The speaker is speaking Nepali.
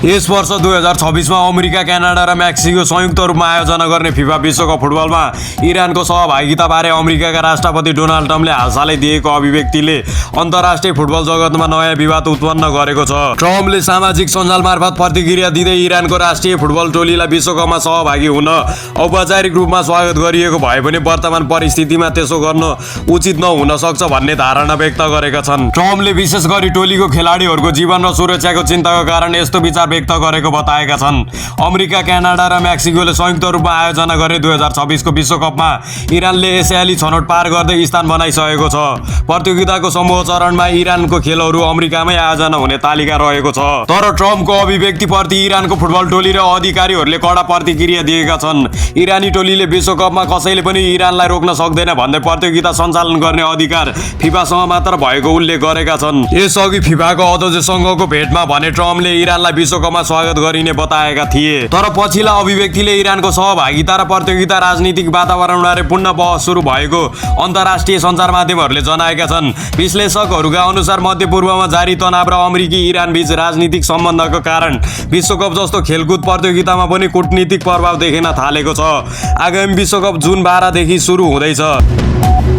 यस वर्ष 2026 मा अमेरिका, क्यानाडा र मेक्सिको संयुक्त रूपमा आयोजना गर्ने फिफा विश्वकप फुटबलमा इरानको सहभागिताबारे अमेरिकाका राष्ट्रपति डोनाल्ड ट्रम्पले हालसालै दिएको अभिव्यक्तिले अन्तर्राष्ट्रिय फुटबल जगतमा नयाँ विवाद उत्पन्न गरेको छ। ट्रम्पले सामाजिक सञ्जाल मार्फत प्रतिक्रिया दिँदै इरानको राष्ट्रिय फुटबल टोलीलाई विश्वकपमा सहभागी हुन औपचारिक रूपमा स्वागत गरिएको भए पनि वर्तमान परिस्थितिमा त्यसो गर्न उचित नहुन सक्छ भन्ने धारणा व्यक्त गरेका छन्। ट्रम्पले विशेष गरी टोलीको खेलाडीहरूको जीवन र सुरक्षाको चिन्ताको कारण यस्तो विचार व्यक्त गरेको बताएका छन्। अमेरिका, क्यानाडा र मेक्सिकोले संयुक्त रूपमा आयोजना गरे 2026 को विश्वकपमा इरानले एसियाली छनौट पार गर्दै स्थान बनाइसकेको छ। प्रतियोगिताको समूह चरणमा इरानको खेलहरू अमेरिकामै आयोजना हुने तालिका रहेको छ। तर ट्रम्पको अभिव्यक्तिप्रति इरानको फुटबल टोली र अधिकारीहरूले कडा प्रतिक्रिया दिएका छन्। इरानी टोलीले विश्वकपमा कसैले पनि इरानलाई रोक्न सक्दैन भन्दै प्रतियोगिता सञ्चालन गर्ने अधिकार फिफासँग मात्र भएको उल्लेख गरेका छन्। यसअघि फिफाको अध्यक्ष सङ्घको भेटमा भने ट्रम्पले इरानलाई विश्वकपमा स्वागत गरिने बताएका थिए। तर पछिल्ला अभिव्यक्तिले इरानको सहभागिता र प्रतियोगिता राजनीतिक वातावरणबारे पुनः बहस सुरु भएको अन्तर्राष्ट्रिय सञ्चार माध्यमहरूले जनाएका छन्। विश्लेषकहरूका अनुसार मध्यपूर्वमा जारी तनाव र अमेरिकी इरान बीच राजनीतिक सम्बन्धको कारण विश्वकप जस्तो खेलकुद प्रतियोगितामा पनि कूटनीतिक प्रभाव देखिन थालेको छ। आगामी विश्वकप जुन 12 देखि सुरु हुँदैछ।